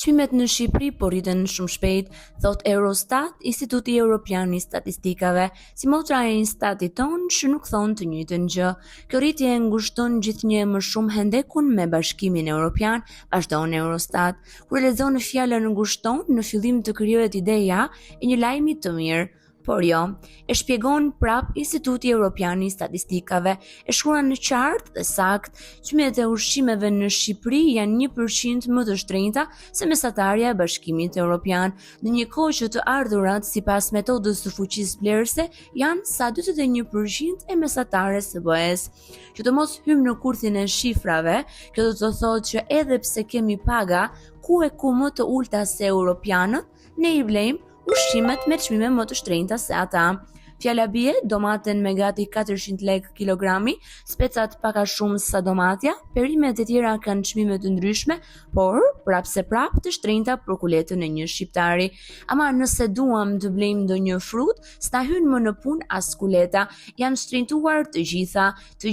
Çmimet në Shqipëri po rriten shumë shpejt, thot Eurostat, Instituti Evropian i Statistikave, si motra e Instatit ton që nuk thon të njëjtën gjë. Kjo rritje ngushton gjithnjë më shumë hendekun me Bashkimin Evropian, vazhdon Eurostat. Kur lexon fjalën ngushton, në fillim të krijohet ideja e një lajmi të mirë. Por jo, e shpjegon prap Instituti Evropian i Statistikave, e shkruan në qartë dhe sakt, çmimet e ushqimeve në Shqipëri janë 1% më të shtrenjta se mesatarja e Bashkimit Evropian, në një kohë që të ardhurat sipas metodës së fuqisë blerëse janë sa 41% e mesatares së BE-s. Që të mos hymë në kurthin e shifrave, kjo do të thotë që edhe pse kemi paga ku e ku më të ulta se europianët, ne I blejmë ushqimet me çmime më të shtrenjta se ata. Fjala bie domaten me gati 400 lekë kilogrami, specat pak a shumë sa domatja, perimet e tjera kanë çmime të ndryshme, por prap se prap të shtrenjta për kuletën e një shqiptari. Ama nëse duam të blejmë ndonjë frut, s'na hyn më në punë as kuleta, janë shtrenjtuar të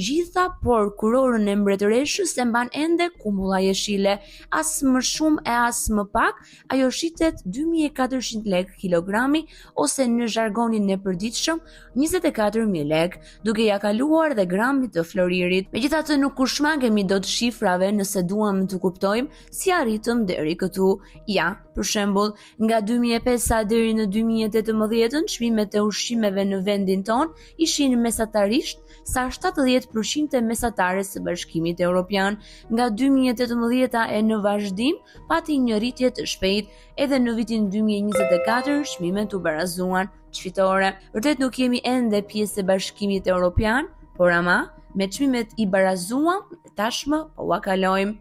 gjitha, por kurorën e mbretëreshës e mban ende kumbulla jeshile, as më shumë e as më pak, ajo shitet 2400 lekë kilogrami ose në zhargonin e përditshëm 24.000 lekë, duke ja kaluar dhe gramit të floririt. Megjithatë nuk u shmangemi dot shifrave nëse duam të kuptojmë si arritëm deri këtu. Ja, për shembull, nga 2005 deri në 2018, çmimet e ushqimeve në vendin ton ishin mesatarisht sa 70% e mesatares së Bashkimit Evropian. Nga 2018 e në vazhdim pati një rritje të shpejtë, edhe në vitin 2024 çmimet u barazuan çfitore. Vërtet nuk jemi ende pjesë e Bashkimit Evropian, por ama me çmimet I barazuam, tashmë po ua kalojmë.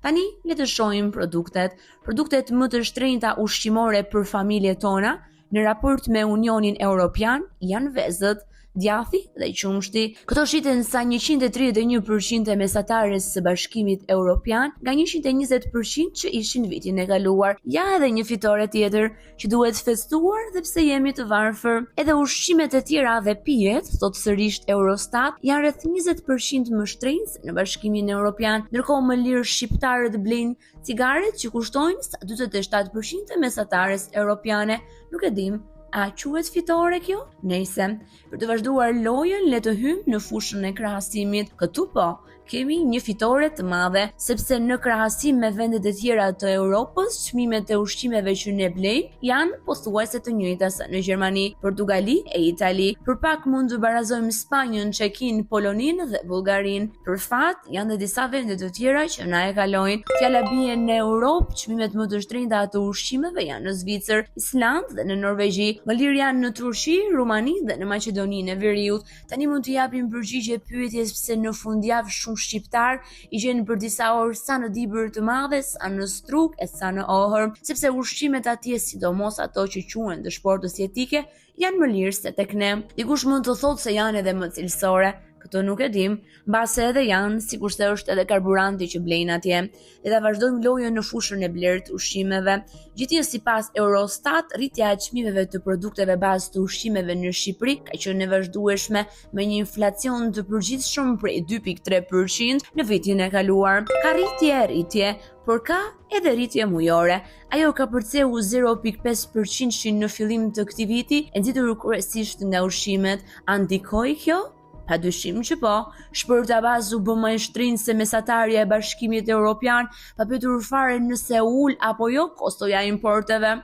Tani le të shohim produktet më të shtrenjta ushqimore për familjet tona në raport me Unionin Evropian janë vezët, djathi dhe qumshti. Këto shiten sa 131% e mesatares së Bashkimit Evropian nga 120% që ishin vitin e kaluar. Ja edhe një fitore tjetër që duhet festuar dhe pse jemi të varfër. Edhe ushqimet e tjera dhe pijet, thot sërish Eurostat, janë rreth 20% më shtrenjtë në Bashkimin Evropian, ndërkohë më lirë shqiptarët blejnë cigaret që kushtojnë sa 47% e mesatares europiane. Nuk e dim, a quhet fitore kjo? Nejse, për të vazhduar lojën le të hymë në fushën e krahasimit. Këtu po, kemi një fitore të madhe, sepse në krahasim me vendet e tjera të Europës, çmimet e ushqimeve që ne blejmë janë pothuajse të njëjta sa në Gjermani, Portugali e Itali. Për pak mund të barazojmë Spanjën, Çekinë, Poloninë dhe Bullgarinë. Për fat, janë dhe disa vende të tjera që na e kalojnë. Fjala bie në Europë, çmimet më të shtrenjta të ushqimeve janë në Zvicër, Island dhe në Norvegji. Më lirë janë në Turqi, Rumani dhe në Maqedoninë e Veriut. Tani mund të japim përgjigje pyetjes pse në fundjavë shumë shqiptar I gjenë për disa orë sa në dibër të madhe, sa në struk e sa në ohër, sepse ushqimet atje, sidomos ato që quhen të shportës jetike, janë më lirë se tek ne. Dikush mund të thotë se janë edhe më cilësore. Këto nuk e dim, mbase edhe janë, sikurse është edhe karburanti që blejnë atje. Le ta vazhdojmë lojën në fushën e blerë të ushqimeve. Gjithnjë sipas Eurostat, rritja e çmimeve të produkteve bazë të ushqimeve në Shqipëri ka qenë e vazhdueshme me një inflacion të përgjithshëm prej 2.3% në vitin e kaluar. Ka rritje, por ka edhe rritje mujore. Ajo ka përceu 0.5% në fillim të këtij viti, e nxitur kryesisht nga ushqimet. A ndikoi kjo? Pa dyshim që po, shpërta bazë u bë më e shtrenjtë se mesatarja e Bashkimit Evropian, pa pyetur fare nëse ul apo jo kostoja e importeve.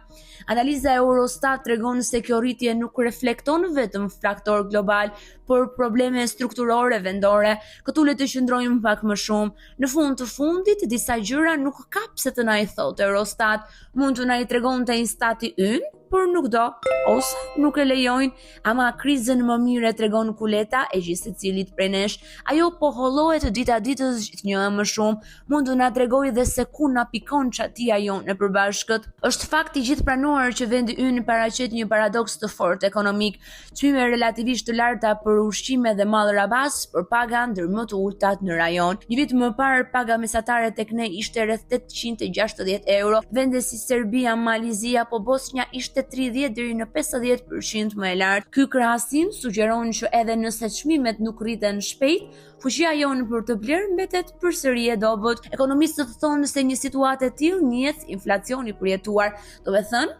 Analiza e Eurostat tregon se kjo rritje nuk reflekton vetëm faktor global, por probleme strukturore vendore. Këtu le të qëndrojmë pak më shumë. Në fund të fundit, disa gjëra nuk ka pse të na I thotë Eurostat, mund të na I tregonte Instati ynë, por nuk do, ose nuk e lejojnë, ama krizën më mirë e tregon kuleta e gjithë secilit prej nesh. Ajo po hollohet dita ditës gjithnjë më shumë, mund të na tregojë dhe se ku na pikon çatia jonë e përbashkët. Është fakt I gjithë pranuar që vendi ynë paraqet një paradoks të fortë ekonomik, çmime relativisht të larta për ushqime dhe mall rabas, për paga ndër më të ultat në rajon. Një vit më parë paga mesatare tek ne ishte rreth 860 euro, vende si Serbia, Malizia apo Bosnja ishte ishte 30 deri në 50% më e lartë. Ky krahasim sugjeron që edhe nëse çmimet nuk rriten shpejt, fuqia jonë për të blerë mbetet përsëri e dobët. Ekonomistët thonë se një situatë e tillë njihet inflacioni përjetuar, do të thënë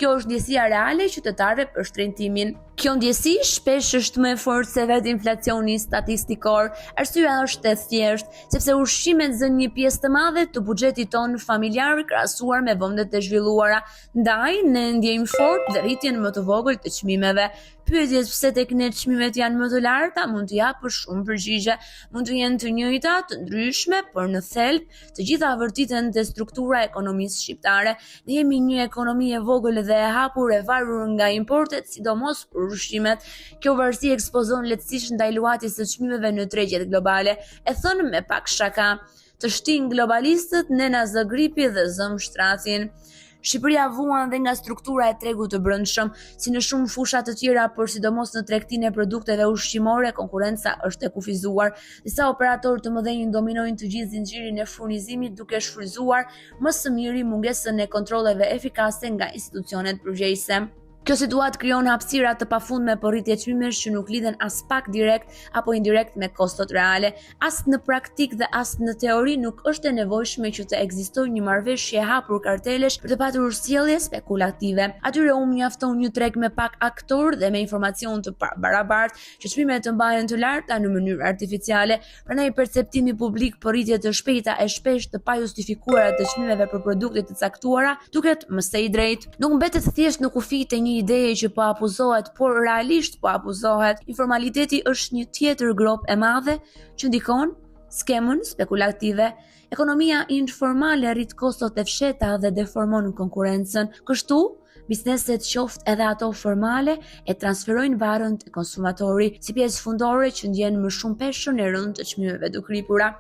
kjo është ndjesia reale e qytetarëve për shtrëngtimin. Kjo ndjesi shpesh është më e fortë se vetë inflacioni statistikor. Arsyeja është e thjeshtë, sepse ushqimet zënë një pjesë të madhe të buxhetit ton familjar krahasuar me vendet e zhvilluara. Ndaj ne ndjejmë fort dhe rritjen më të vogël të çmimeve. Pyetjes pse tek ne çmimet janë më të larta mund të japësh shumë përgjigje, mund të jenë të njëjta, të ndryshme, por në thelb të gjitha vërtiten te struktura e ekonomisë shqiptare. Ne jemi një ekonomi e vogël dhe e hapur e varur nga importet, sidomos për ushqimet. Kjo varësi ekspozon lehtësisht ndaj luhatjes së çmimeve në tregjet globale. E thënë me pak shaka, të shtin globalistët ne na zë gripi dhe zëm shtratin. Shqipëria vuan dhe nga struktura e tregut të brendshëm, si në shumë fusha të tjera, por sidomos në tregtinë e produkteve ushqimore, konkurenca është e kufizuar. Disa operatorë të mëdhenj dominojnë të gjithë zinxhirin e furnizimit duke shfrytzuar më së miri mungesën e kontrolleve efikase nga institucionet përgjegjëse. Kjo situatë krijon hapësira të pafundme për rritje çmimesh që nuk lidhen as pak direkt apo indirekt me kostot reale. As në praktik dhe as në teori nuk është e nevojshme që të ekzistojë një marrëveshje e hapur kartelesh për të patur sjellje spekulative. Atyre u mjafton një treg me pak aktor dhe me informacion të barabartë që çmimet të mbahen të larta në mënyrë artificiale. Prandaj perceptimi publik për rritje të shpejta e shpesh të pajustifikuara të çmimeve për produkte të caktuara duket më së i drejtë. Nuk mbetet thjesht në kufi të një ideje që po abuzohet, por realisht po abuzohet. Informaliteti është një tjetër grop e madhe që ndikon skemën spekulative. Ekonomia informale rrit kostot e fshehta dhe deformon konkurrencën. Kështu, bizneset qoftë edhe ato formale e transferojnë varën te konsumatori si pjesë fundore që ndjen më shumë peshën e rëndë të çmimeve të kripura.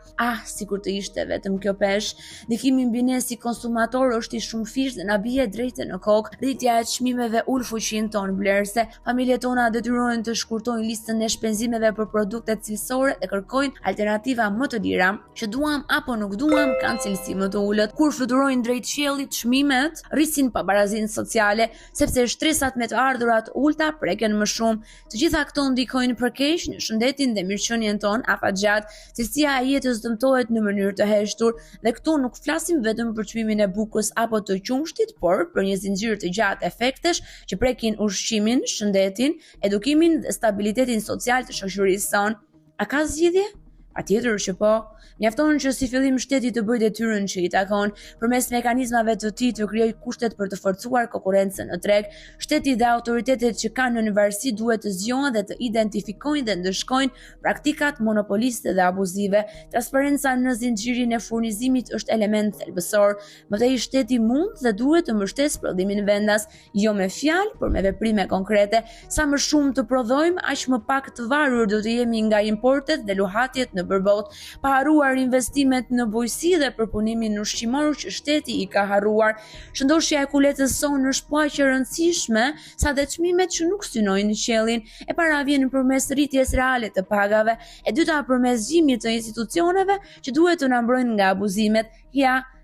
Sikur të ishte vetëm kjo peshë. Ndikimi mbi ne si konsumator është i shumë fish dhe na bie drejtë në kokë. Rritja e çmimeve ul fuqinë tonë blerëse. Familjet tona detyrohen të shkurtojnë listën e shpenzimeve për produktet cilësore dhe kërkojnë alternativa më të lira. Që duam apo nuk duam, kanë cilësi më të ulët. Kur fluturojnë drejt qiellit, çmimet rrisin pabarazinë sociale, sepse shtresat me të ardhurat ulta preken më shumë. Të gjitha këto ndikojnë për keq në shëndetin dhe mirëqenien tonë afatgjatë. Cilësia e jetës dëmtohet në mënyrë të heshtur dhe këtu nuk flasim vetëm për çmimin e bukës apo të qumshtit, por për një zinxhir të gjatë efektesh që prekin ushqimin, shëndetin, edukimin dhe stabilitetin social të shoqërisë sonë. A ka zgjidhje? Patjetër që po. Mjafton që si fillim shteti të bëjë detyrën që i takon, përmes mekanizmave të tij të krijojë kushtet për të forcuar konkurrencën në treg. Shteti dhe autoritetet që kanë në varësi duhet të zgjohen dhe të identifikojnë dhe ndëshkojnë praktikat monopoliste dhe abuzive. Transparenca në zinxhirin e furnizimit është element thelbësor. Mëtej shteti mund dhe duhet të mbështesë prodhimin vendas, jo me fjalë, por me veprime konkrete. Sa më shumë të prodhojmë, aq më pak të varur do të jemi nga importet dhe luhatjet në përbot, pa harruar investimet në bujqësi dhe përpunimin ushqimor që shteti i ka harruar. Shëndoshja e kuletës sonë është po aq e rëndësishme sa dhe çmimet që nuk synojnë qiellin. E para vjen përmes rritjes reale të pagave, e dyta përmes zgjimit të institucioneve që duhet të na mbrojnë nga abuzimet.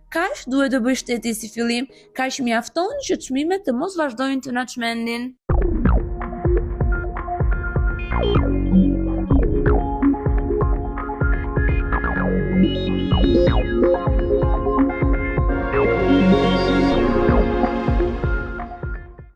Kaq duhet të bëjë shteti si fillim, kaq mjafton që çmimet të mos vazhdojnë të na çmendin.